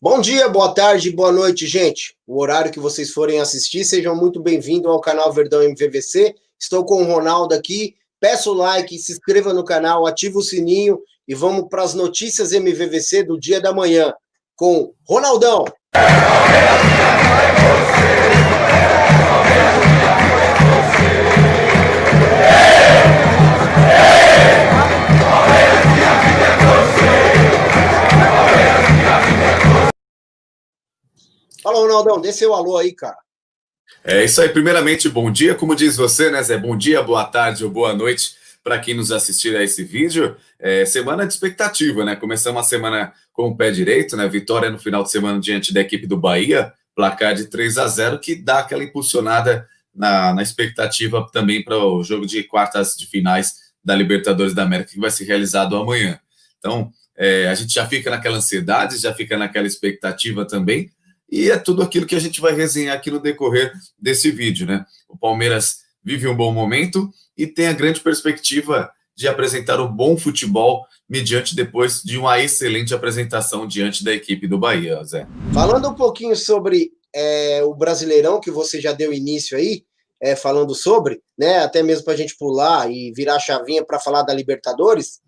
Bom dia, boa tarde, boa noite, gente. O horário que vocês forem assistir, sejam muito bem-vindos ao canal Verdão MVVC. Estou com o Ronaldo aqui. Peço o like, se inscreva no canal, ativa o sininho e vamos para as notícias MVVC do dia da manhã com Ronaldão. Fala, Ronaldão, dê seu alô aí, cara. É isso aí. Primeiramente, bom dia. Como diz você, né, Zé? Bom dia, boa tarde ou boa noite para quem nos assistir a esse vídeo. Semana de expectativa, né? Começamos a semana com o pé direito, né? Vitória no final de semana diante da equipe do Bahia, placar de 3-0, que dá aquela impulsionada na expectativa também para o jogo de quartas de finais da Libertadores da América, que vai ser realizado amanhã. Então, a gente já fica naquela ansiedade, já fica naquela expectativa também. E é tudo aquilo que a gente vai resenhar aqui no decorrer desse vídeo, né? O Palmeiras vive um bom momento e tem a grande perspectiva de apresentar um bom futebol mediante depois de uma excelente apresentação diante da equipe do Bahia, Zé. Falando um pouquinho sobre o Brasileirão, que você já deu início aí, falando sobre, né? Até mesmo para a gente pular e virar a chavinha para falar da Libertadores,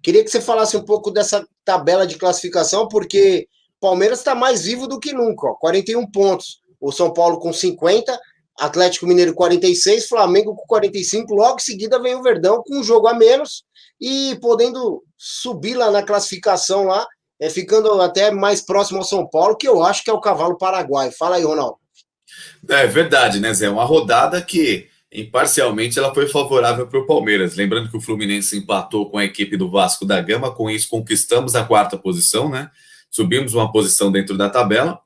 queria que você falasse um pouco dessa tabela de classificação, porque Palmeiras está mais vivo do que nunca, ó, 41 pontos. O São Paulo com 50, Atlético Mineiro 46, Flamengo com 45. Logo em seguida vem o Verdão com um jogo a menos e podendo subir lá na classificação lá, ficando até mais próximo ao São Paulo, que eu acho que é o cavalo paraguaio. Fala aí, Ronaldo. É verdade, né, Zé? Uma rodada que, imparcialmente, ela foi favorável para o Palmeiras. Lembrando que o Fluminense empatou com a equipe do Vasco da Gama, com isso conquistamos a quarta posição, né? Subimos uma posição dentro da tabela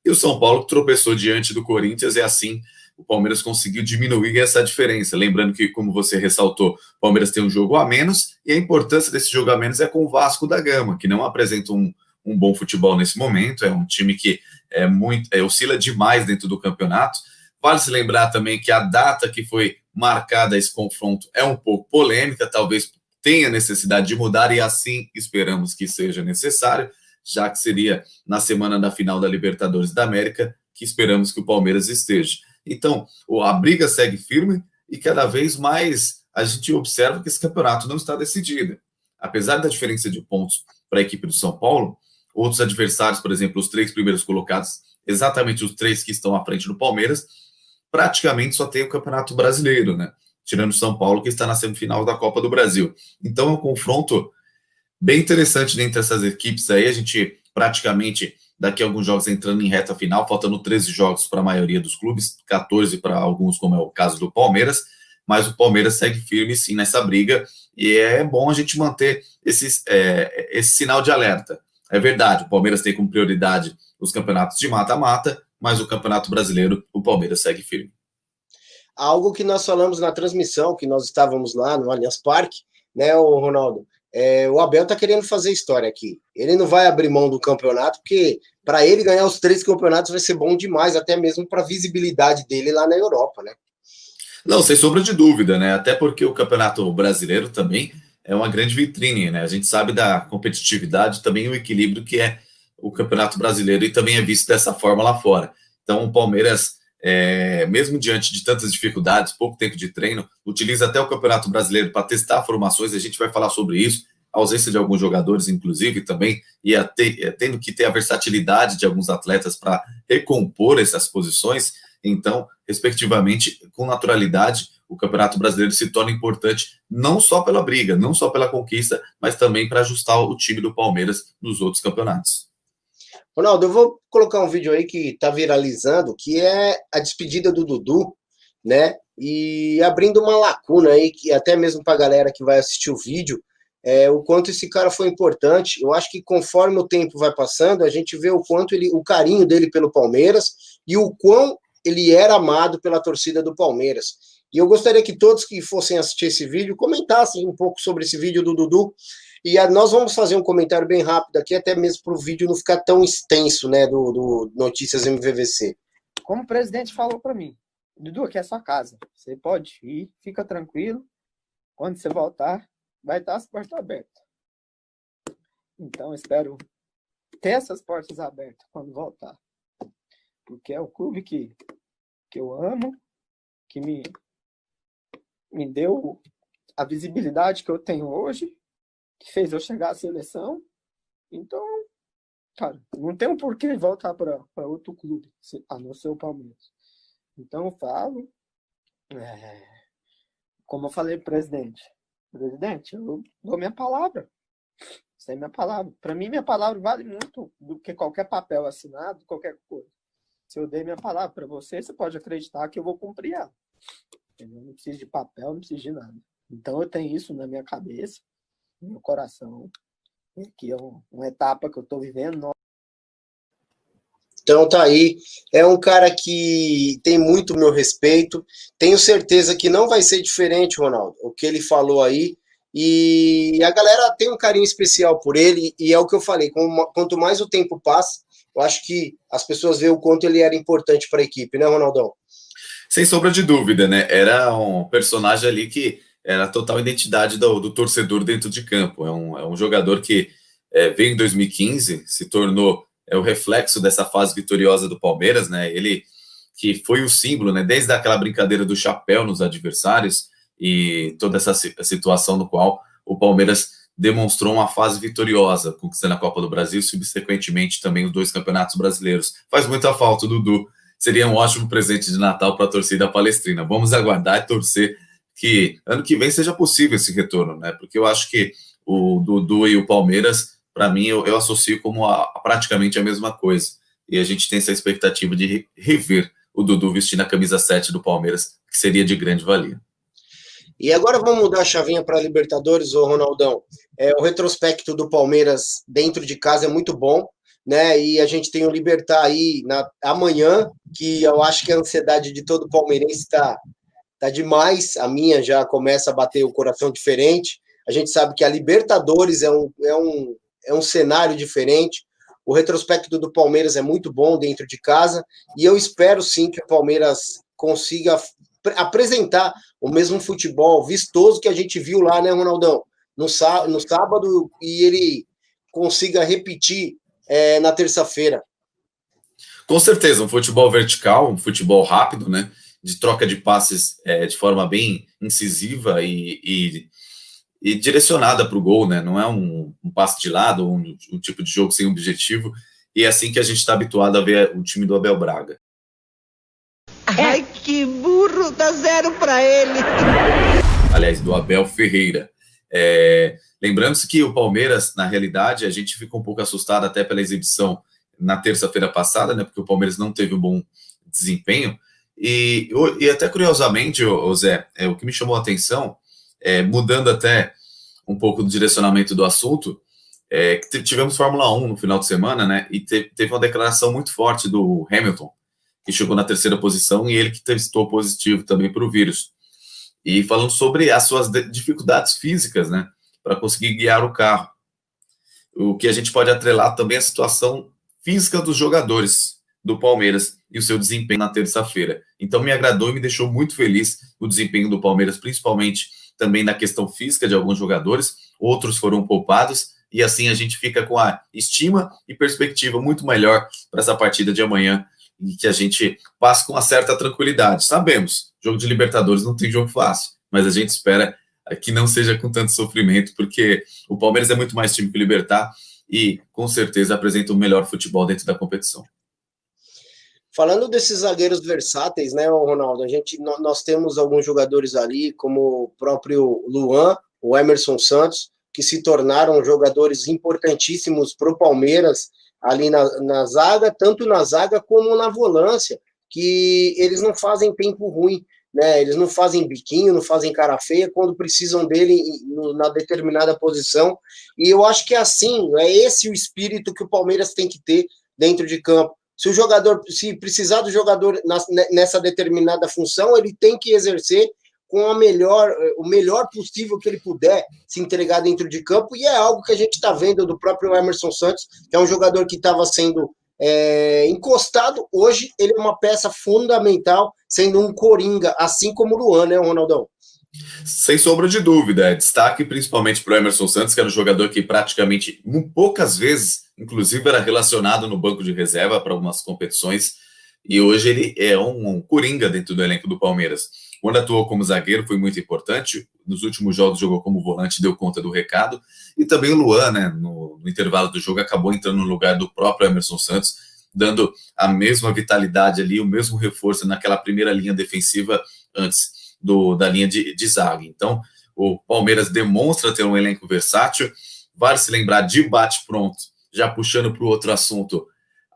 e o São Paulo tropeçou diante do Corinthians e assim o Palmeiras conseguiu diminuir essa diferença. Lembrando que, como você ressaltou, o Palmeiras tem um jogo a menos e a importância desse jogo a menos é com o Vasco da Gama, que não apresenta um bom futebol nesse momento, é um time que oscila demais dentro do campeonato. Vale se lembrar também que a data que foi marcada esse confronto é um pouco polêmica, talvez tenha necessidade de mudar e assim esperamos que seja necessário, já que seria na semana da final da Libertadores da América, que esperamos que o Palmeiras esteja. Então, a briga segue firme e cada vez mais a gente observa que esse campeonato não está decidido. Apesar da diferença de pontos para a equipe do São Paulo, outros adversários, por exemplo, os 3 primeiros colocados, exatamente os 3 que estão à frente do Palmeiras, praticamente só tem o Campeonato Brasileiro, né? Tirando o São Paulo, que está na semifinal da Copa do Brasil. Então, é um confronto bem interessante dentre essas equipes aí, a gente praticamente, daqui a alguns jogos entrando em reta final, faltando 13 jogos para a maioria dos clubes, 14 para alguns, como é o caso do Palmeiras, mas o Palmeiras segue firme sim nessa briga, e é bom a gente manter esse sinal de alerta. É verdade, o Palmeiras tem como prioridade os campeonatos de mata-mata, mas o Campeonato Brasileiro, o Palmeiras segue firme. Algo que nós falamos na transmissão, que nós estávamos lá no Allianz Parque, né, o Ronaldo? O Abel tá querendo fazer história aqui. Ele não vai abrir mão do campeonato, porque para ele ganhar os 3 campeonatos vai ser bom demais, até mesmo para a visibilidade dele lá na Europa, né? Não, sem sombra de dúvida, né? Até porque o Campeonato Brasileiro também é uma grande vitrine, né? A gente sabe da competitividade, também o equilíbrio que é o Campeonato Brasileiro e também é visto dessa forma lá fora. Então, o Palmeiras, mesmo diante de tantas dificuldades, pouco tempo de treino, utiliza até o Campeonato Brasileiro para testar formações, a gente vai falar sobre isso, a ausência de alguns jogadores, inclusive, também, e tendo que ter a versatilidade de alguns atletas para recompor essas posições. Então, respectivamente, com naturalidade, o Campeonato Brasileiro se torna importante não só pela briga, não só pela conquista, mas também para ajustar o time do Palmeiras nos outros campeonatos. Ronaldo, eu vou colocar um vídeo aí que tá viralizando, que é a despedida do Dudu, né? E abrindo uma lacuna aí, que até mesmo para a galera que vai assistir o vídeo, o quanto esse cara foi importante. Eu acho que conforme o tempo vai passando, a gente vê o quanto o carinho dele pelo Palmeiras e o quão ele era amado pela torcida do Palmeiras. E eu gostaria que todos que fossem assistir esse vídeo comentassem um pouco sobre esse vídeo do Dudu. E nós vamos fazer um comentário bem rápido aqui, até mesmo para o vídeo não ficar tão extenso, né, do Notícias MVVC. Como o presidente falou para mim, Dudu, aqui é sua casa. Você pode ir, fica tranquilo. Quando você voltar, vai estar as portas abertas. Então, espero ter essas portas abertas quando voltar. Porque é o clube que eu amo, que me deu a visibilidade que eu tenho hoje, que fez eu chegar à seleção. Então, cara, não tem um porquê voltar para outro clube, a não ser o Palmeiras. Então, eu falo, como eu falei pro presidente, eu dou minha palavra. Isso é minha palavra. Para mim, minha palavra vale muito do que qualquer papel assinado, qualquer coisa. Se eu dei minha palavra para você, você pode acreditar que eu vou cumprir ela. Eu não preciso de papel, não preciso de nada. Então, eu tenho isso na minha cabeça, no meu coração, que é uma etapa que eu estou vivendo. Então tá aí, é um cara que tem muito meu respeito, tenho certeza que não vai ser diferente, Ronaldo, o que ele falou aí, e a galera tem um carinho especial por ele, e é o que eu falei, quanto mais o tempo passa, eu acho que as pessoas veem o quanto ele era importante para a equipe, né, Ronaldão? Sem sombra de dúvida, né? Era um personagem ali que era a total identidade do torcedor dentro de campo, é um jogador que veio em 2015, se tornou o reflexo dessa fase vitoriosa do Palmeiras, né? Ele que foi o símbolo, né? Desde aquela brincadeira do chapéu nos adversários e toda essa situação no qual o Palmeiras demonstrou uma fase vitoriosa, conquistando a Copa do Brasil e subsequentemente também os 2 campeonatos brasileiros. Faz muita falta, Dudu. Seria um ótimo presente de Natal para a torcida palestrina. Vamos aguardar e torcer que ano que vem seja possível esse retorno, né? Porque eu acho que o Dudu e o Palmeiras, para mim, eu associo como praticamente a mesma coisa. E a gente tem essa expectativa de rever o Dudu vestindo a camisa 7 do Palmeiras, que seria de grande valia. E agora vamos mudar a chavinha para a Libertadores, ô Ronaldão. O retrospecto do Palmeiras dentro de casa é muito bom, né? E a gente tem o Libertad aí amanhã, que eu acho que a ansiedade de todo palmeirense tá demais. A minha já começa a bater o coração diferente. A gente sabe que a Libertadores é um cenário diferente. O retrospecto do Palmeiras é muito bom dentro de casa e eu espero sim que o Palmeiras consiga apresentar o mesmo futebol vistoso que a gente viu lá, né, Ronaldão? No sábado, e ele consiga repetir na terça-feira. Com certeza, um futebol vertical, um futebol rápido, né? De troca de passes de forma bem incisiva e direcionada para o gol, né? Não é um passe de lado, um tipo de jogo sem objetivo. E é assim que a gente está habituado a ver o time do Abel Braga. Ai, que burro, dá 0 para ele. Aliás, do Abel Ferreira. Lembrando-se que o Palmeiras, na realidade, a gente fica um pouco assustado até pela exibição na terça-feira passada, né? Porque o Palmeiras não teve um bom desempenho. E até curiosamente, Zé, o que me chamou a atenção, mudando até um pouco do direcionamento do assunto, tivemos Fórmula 1 no final de semana, né? E teve uma declaração muito forte do Hamilton, que chegou na 3ª posição e ele que testou positivo também para o vírus. E falando sobre as suas dificuldades físicas, né? Para conseguir guiar o carro. O que a gente pode atrelar também é a situação física dos jogadores do Palmeiras e o seu desempenho na terça-feira. Então me agradou e me deixou muito feliz o desempenho do Palmeiras, principalmente também na questão física de alguns jogadores, outros foram poupados, e assim a gente fica com a estima e perspectiva muito melhor para essa partida de amanhã, e que a gente passe com uma certa tranquilidade. Sabemos, jogo de Libertadores não tem jogo fácil, mas a gente espera que não seja com tanto sofrimento, porque o Palmeiras é muito mais time que o Libertad, e com certeza apresenta o melhor futebol dentro da competição. Falando desses zagueiros versáteis, né, Ronaldo? Nós temos alguns jogadores ali, como o próprio Luan, o Emerson Santos, que se tornaram jogadores importantíssimos para o Palmeiras ali na zaga, tanto na zaga como na volância, que eles não fazem tempo ruim, né? Eles não fazem biquinho, não fazem cara feia quando precisam dele na determinada posição. E eu acho que é assim, é esse o espírito que o Palmeiras tem que ter dentro de campo. Se precisar do jogador nessa determinada função, ele tem que exercer com o melhor possível que ele puder se entregar dentro de campo, e é algo que a gente está vendo do próprio Emerson Santos, que é um jogador que estava sendo encostado. Hoje ele é uma peça fundamental, sendo um coringa, assim como o Luan, né, Ronaldão? Sem sombra de dúvida, destaque principalmente para o Emerson Santos, que era um jogador que praticamente poucas vezes, inclusive, era relacionado no banco de reserva para algumas competições, e hoje ele é um coringa dentro do elenco do Palmeiras. Quando atuou como zagueiro foi muito importante, nos últimos jogos jogou como volante, deu conta do recado, e também o Luan, né, no intervalo do jogo, acabou entrando no lugar do próprio Emerson Santos, dando a mesma vitalidade ali, o mesmo reforço naquela primeira linha defensiva antes da linha de zaga. Então, o Palmeiras demonstra ter um elenco versátil. Vale se lembrar de bate-pronto, já puxando para o outro assunto,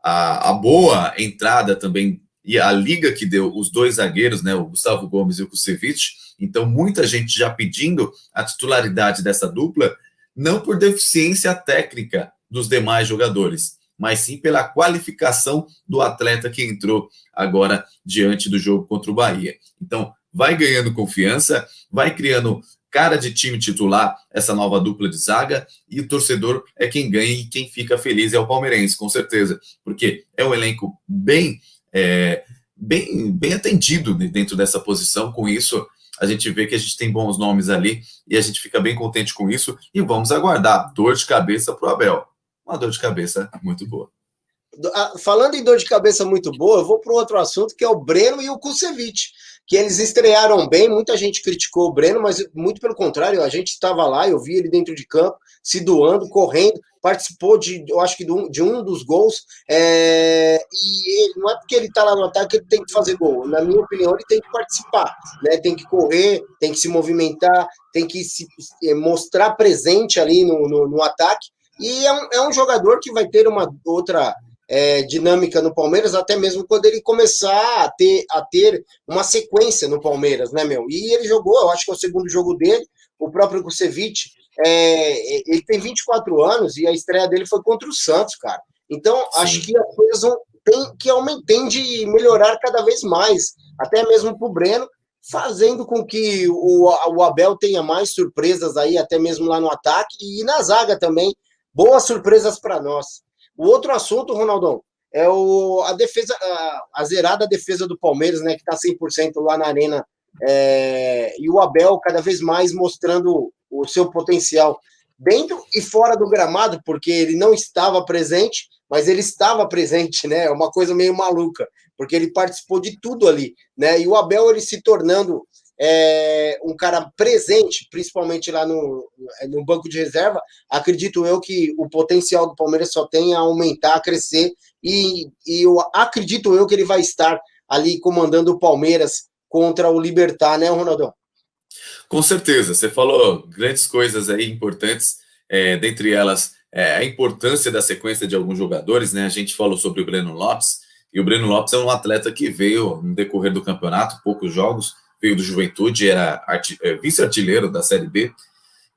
a boa entrada também e a liga que deu os dois zagueiros, né, o Gustavo Gomes e o Kusevich. Então, muita gente já pedindo a titularidade dessa dupla, não por deficiência técnica dos demais jogadores, mas sim pela qualificação do atleta que entrou agora diante do jogo contra o Bahia. Então, vai ganhando confiança, vai criando cara de time titular, essa nova dupla de zaga, e o torcedor é quem ganha e quem fica feliz é o palmeirense, com certeza, porque é um elenco bem atendido dentro dessa posição. Com isso, a gente vê que a gente tem bons nomes ali e a gente fica bem contente com isso, e vamos aguardar. Dor de cabeça para o Abel. Uma dor de cabeça muito boa. Falando em dor de cabeça muito boa, eu vou para outro assunto, que é o Breno e o Kusevich, que eles estrearam bem. Muita gente criticou o Breno, mas muito pelo contrário, a gente estava lá, eu vi ele dentro de campo, se doando, correndo, participou eu acho que de um dos gols, e ele, não é porque ele está lá no ataque que ele tem que fazer gol. Na minha opinião, ele tem que participar, né? Tem que correr, tem que se movimentar, tem que se mostrar presente ali no ataque, e é um jogador que vai ter uma outra dinâmica no Palmeiras, até mesmo quando ele começar a ter uma sequência no Palmeiras, né, meu? E ele jogou, eu acho que é o segundo jogo dele, o próprio Kusevich, ele tem 24 anos e a estreia dele foi contra o Santos, cara. Então, sim, acho que as coisas tem de melhorar cada vez mais, até mesmo pro Breno, fazendo com que o Abel tenha mais surpresas aí, até mesmo lá no ataque e na zaga também, boas surpresas para nós. O outro assunto, Ronaldão, é a defesa, a zerada defesa do Palmeiras, né, que está 100% lá na arena, e o Abel cada vez mais mostrando o seu potencial dentro e fora do gramado, porque ele não estava presente, mas ele estava presente, né? É uma coisa meio maluca, porque ele participou de tudo ali, né? E o Abel, ele se tornando um cara presente, principalmente lá no banco de reserva, acredito eu que o potencial do Palmeiras só tem a aumentar, a crescer, e eu acredito eu que ele vai estar ali comandando o Palmeiras contra o Libertad, né, Ronaldão? Com certeza, você falou grandes coisas aí importantes, dentre elas a importância da sequência de alguns jogadores, né? A gente falou sobre o Breno Lopes, e o Breno Lopes é um atleta que veio no decorrer do campeonato, poucos jogos, veio do Juventude, era vice-artilheiro da Série B,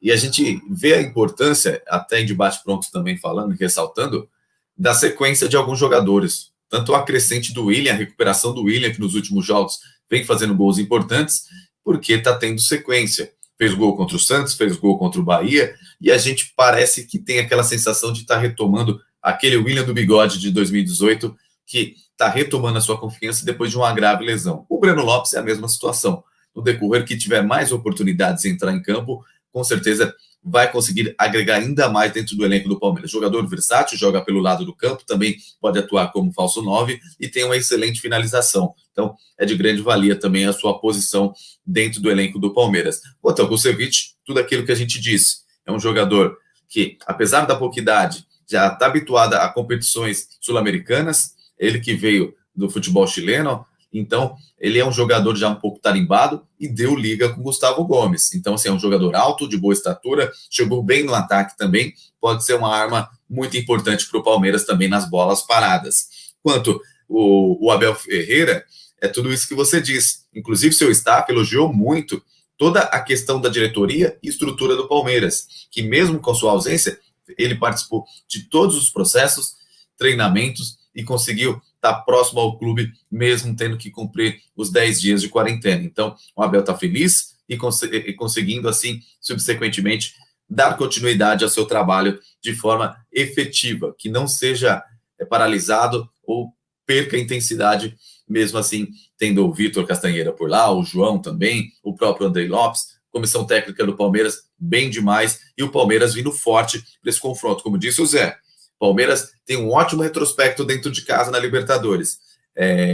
e a gente vê a importância, até em debate pronto também falando, ressaltando, da sequência de alguns jogadores, tanto a crescente do William, a recuperação do William, que nos últimos jogos vem fazendo gols importantes, porque está tendo sequência. Fez gol contra o Santos, fez gol contra o Bahia, e a gente parece que tem aquela sensação de estar retomando aquele William do bigode de 2018, que está retomando a sua confiança depois de uma grave lesão. O Breno Lopes é a mesma situação. No decorrer que tiver mais oportunidades de entrar em campo, com certeza vai conseguir agregar ainda mais dentro do elenco do Palmeiras. Jogador versátil, joga pelo lado do campo, também pode atuar como falso 9 e tem uma excelente finalização. Então, é de grande valia também a sua posição dentro do elenco do Palmeiras. Quanto ao Kusevich, tudo aquilo que a gente disse. É um jogador que, apesar da pouca idade, já está habituado a competições sul-americanas, ele que veio do futebol chileno, então ele é um jogador já um pouco tarimbado e deu liga com Gustavo Gomes. Então, assim, é um jogador alto, de boa estatura, chegou bem no ataque também, pode ser uma arma muito importante para o Palmeiras também nas bolas paradas. Quanto o Abel Ferreira, é tudo isso que você disse. Inclusive, seu staff elogiou muito toda a questão da diretoria e estrutura do Palmeiras, que mesmo com sua ausência, ele participou de todos os processos, treinamentos, e conseguiu estar próximo ao clube, mesmo tendo que cumprir os 10 dias de quarentena. Então, o Abel está feliz e conseguindo, assim, subsequentemente, dar continuidade ao seu trabalho de forma efetiva, que não seja paralisado ou perca a intensidade mesmo assim, tendo o Vitor Castanheira por lá, o João também, o próprio Andrei Lopes, comissão técnica do Palmeiras, bem demais, e o Palmeiras vindo forte para esse confronto. Como disse o Zé, Palmeiras tem um ótimo retrospecto dentro de casa na Libertadores.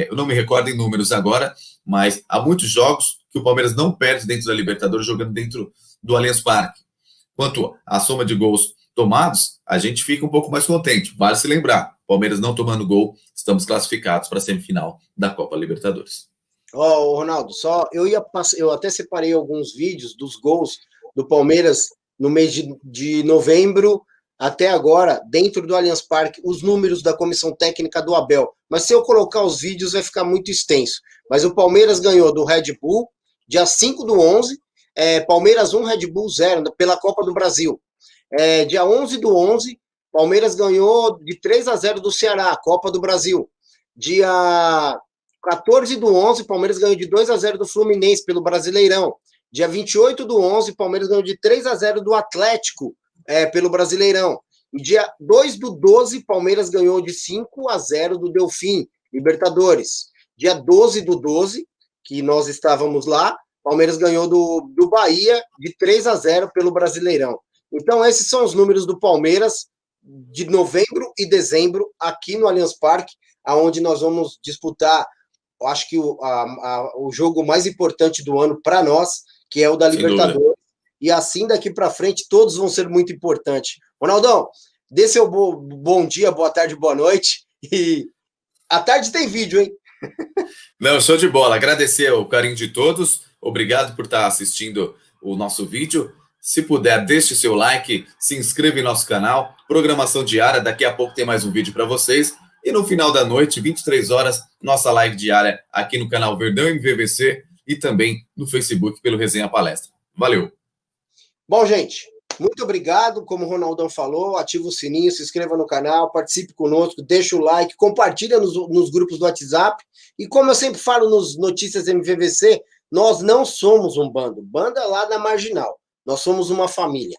Eu não me recordo em números agora, mas há muitos jogos que o Palmeiras não perde dentro da Libertadores jogando dentro do Allianz Parque. Quanto à soma de gols tomados, a gente fica um pouco mais contente. Vale se lembrar, Palmeiras não tomando gol, estamos classificados para a semifinal da Copa Libertadores. Ronaldo, eu até separei alguns vídeos dos gols do Palmeiras no mês de novembro até agora, dentro do Allianz Parque, os números da comissão técnica do Abel. Mas se eu colocar os vídeos, vai ficar muito extenso. Mas o Palmeiras ganhou do Red Bull, dia 5/11, Palmeiras 1, Red Bull 0, pela Copa do Brasil. Dia 11/11, Palmeiras ganhou de 3-0 do Ceará, Copa do Brasil. Dia 14/11, Palmeiras ganhou de 2-0 do Fluminense pelo Brasileirão. Dia 28/11, Palmeiras ganhou de 3-0 do Atlético pelo Brasileirão. E dia 2/12, Palmeiras ganhou de 5-0 do Delfim, Libertadores. Dia 12/12, que nós estávamos lá, Palmeiras ganhou do Bahia de 3-0 pelo Brasileirão. Então, esses são os números do Palmeiras de novembro e dezembro aqui no Allianz Parque, onde nós vamos disputar, eu acho que o jogo mais importante do ano para nós, que é o da Libertadores. E assim, daqui para frente, todos vão ser muito importantes. Ronaldão, dê seu bom dia, boa tarde, boa noite. E à tarde tem vídeo, hein? Não, show de bola. Agradecer o carinho de todos. Obrigado por estar assistindo o nosso vídeo. Se puder, deixe seu like, se inscreva em nosso canal. Programação diária, daqui a pouco tem mais um vídeo para vocês. E no final da noite, 23 horas, nossa live diária aqui no canal Verdão MVVC e também no Facebook pelo Resenha Palestra. Valeu! Bom, gente, muito obrigado. Como o Ronaldão falou, ativa o sininho, se inscreva no canal, participe conosco, deixa o like, compartilha nos grupos do WhatsApp. E como eu sempre falo nos Notícias MVVC, nós não somos um bando. Bando é lá da Marginal. Nós somos uma família.